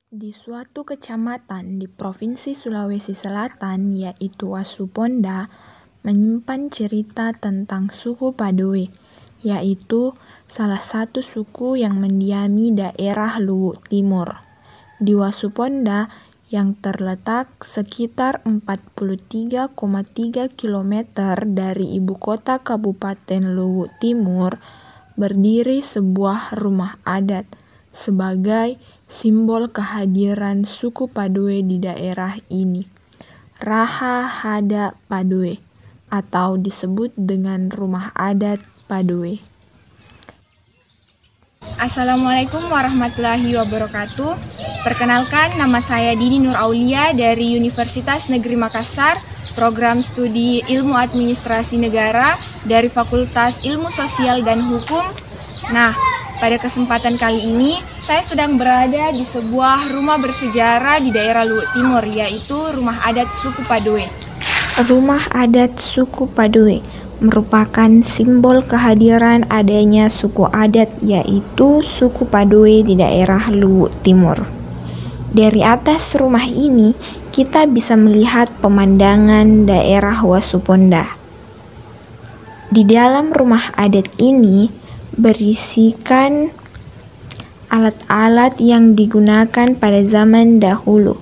Di suatu kecamatan di Provinsi Sulawesi Selatan, yaitu Wasuponda, menyimpan cerita tentang suku Padoe, yaitu salah satu suku yang mendiami daerah Luwu Timur. Di Wasuponda, yang terletak sekitar 43,3 km dari ibu kota Kabupaten Luwu Timur, berdiri sebuah rumah adat sebagai simbol kehadiran suku Padoe di daerah ini. Raha Hada Padoe, atau disebut dengan Rumah Adat Padoe. Assalamualaikum warahmatullahi wabarakatuh. Perkenalkan, nama saya Dini Nur Aulia dari Universitas Negeri Makassar, program studi Ilmu Administrasi Negara dari Fakultas Ilmu Sosial dan Hukum. Nah, pada kesempatan kali ini, saya sedang berada di sebuah rumah bersejarah di daerah Luwu Timur, yaitu Rumah Adat Suku Padoe. Rumah Adat Suku Padoe merupakan simbol kehadiran adanya suku adat, yaitu suku Padoe di daerah Luwu Timur. Dari atas rumah ini, kita bisa melihat pemandangan daerah Wasuponda. Di dalam rumah adat ini berisikan alat-alat yang digunakan pada zaman dahulu.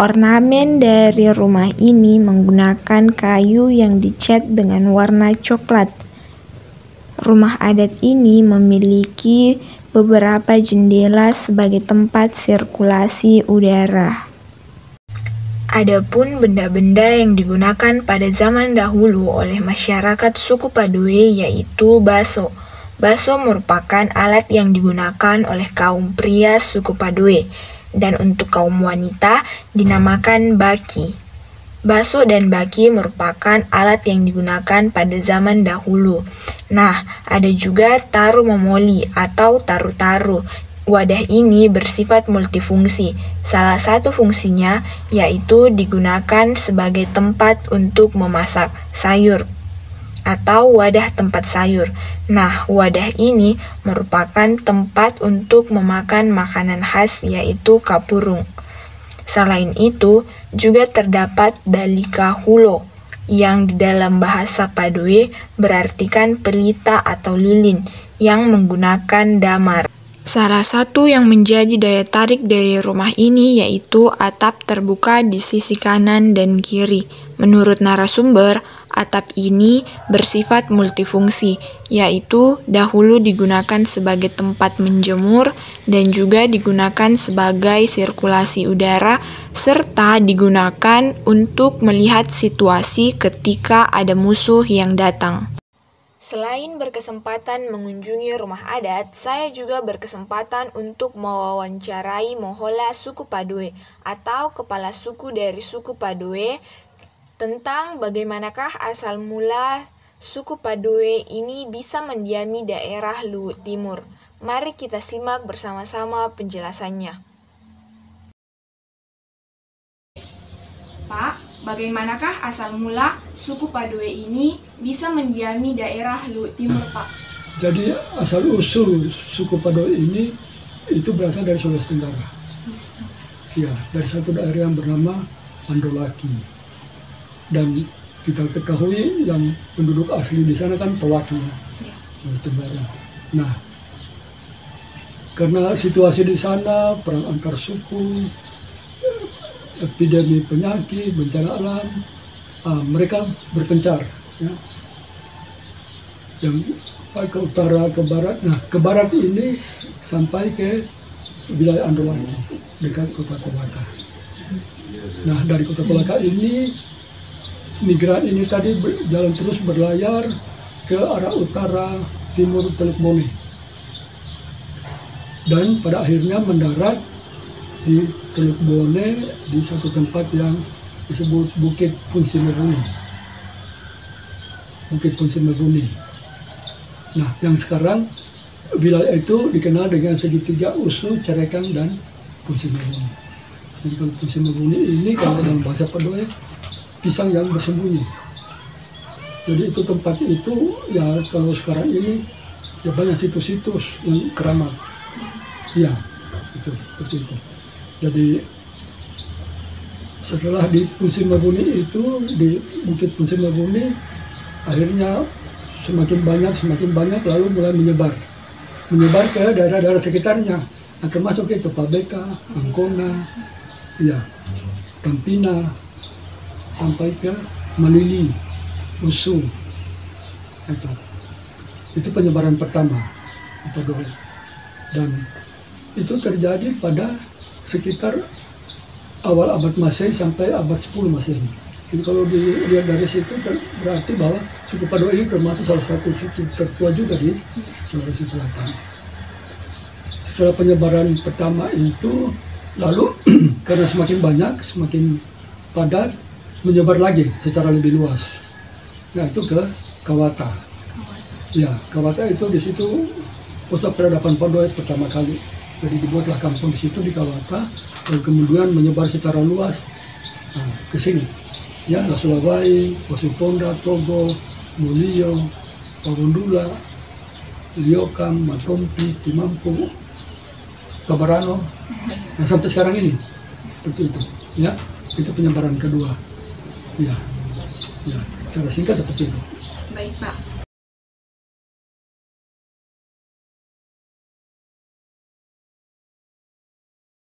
Ornamen dari rumah ini menggunakan kayu yang dicat dengan warna coklat. Rumah adat ini memiliki beberapa jendela sebagai tempat sirkulasi udara. Adapun benda-benda yang digunakan pada zaman dahulu oleh masyarakat suku Padoe yaitu baso. Baso merupakan alat yang digunakan oleh kaum pria suku Padoe, dan untuk kaum wanita dinamakan baki. Baso dan baki merupakan alat yang digunakan pada zaman dahulu. Nah, ada juga taru momoli atau taru-taru. Wadah ini bersifat multifungsi. Salah satu fungsinya yaitu digunakan sebagai tempat untuk memasak sayur atau wadah tempat sayur. Nah, wadah ini merupakan tempat untuk memakan makanan khas yaitu kapurung. Selain itu, juga terdapat dalika hulo yang di dalam bahasa Padoe berartikan pelita atau lilin yang menggunakan damar. Salah satu yang menjadi daya tarik dari rumah ini yaitu atap terbuka di sisi kanan dan kiri. Menurut narasumber, atap ini bersifat multifungsi, yaitu dahulu digunakan sebagai tempat menjemur dan juga digunakan sebagai sirkulasi udara, serta digunakan untuk melihat situasi ketika ada musuh yang datang. Selain berkesempatan mengunjungi rumah adat, saya juga berkesempatan untuk mewawancarai Mohola suku Padoe atau kepala suku dari suku Padoe tentang bagaimanakah asal mula suku Padoe ini bisa mendiami daerah Luwu Timur. Mari kita simak bersama-sama penjelasannya. Pak, bagaimanakah asal mula suku Padoe ini bisa mendiami daerah Luwu Timur, Pak? Jadi asal-usul suku Padoe ini itu berasal dari Sulawesi Tenggara. Ya, dari satu daerah yang bernama Andolaki. Dan kita ketahui yang penduduk asli di sana kan Towaki, Sulawesi Tenggara. Nah, karena situasi di sana, perang antar suku, epidemi penyakit, bencana alam, mereka berpencar, ya. Yang ke utara, ke barat. Nah, ke barat ini sampai ke wilayah Andolaki, dekat kota Kolaka. Nah, dari kota Kolaka ini, migran ini tadi jalan terus berlayar ke arah utara timur Teluk Bone. Dan pada akhirnya mendarat di Teluk Bone di satu tempat yang disebut Bukit Punsi Meruni. Bukit Punsi Meruni. Nah, yang sekarang wilayah itu dikenal dengan segitiga usul, Cerekang, dan Punsi Meruni. Jadi kalau Punsi Meruni ini kalau dalam bahasa Padoe, pisang yang bersembunyi. Jadi itu tempat itu ya kalau sekarang ini ya banyak situs-situs yang keramat. Ya, itu seperti itu. Jadi setelah di Punsi Mabuni itu, di Bukit Punsi Mabuni, akhirnya semakin banyak lalu mulai menyebar ke daerah-daerah sekitarnya, nah, termasuk itu Pabeka, Angkona, ya, Kampina, sampai ke Malili, Usu. Itu penyebaran pertama Padoe, dan itu terjadi pada sekitar awal abad Masehi sampai abad 10 Masehi. Jadi kalau dilihat dari situ berarti bahwa suku Padoe ini termasuk salah satu suku tertua juga di Sulawesi Selatan. Setelah penyebaran pertama itu, lalu karena semakin banyak, semakin padat, menyebar lagi secara lebih luas. Nah, itu ke Kawata. Ya, Kawata itu di situ pusat peradaban Padoe pertama kali. Jadi dibuatlah kampung di situ di Kawata, dan kemudian menyebar secara luas ke sini. Ya, Sulawesi, Posiponda, Togo, Mulio, Pawundula, Liokam, Matompi, Timampu, Kabarano, nah sampai sekarang ini seperti itu. Ya, itu penyebaran kedua. Ya, secara singkat seperti itu.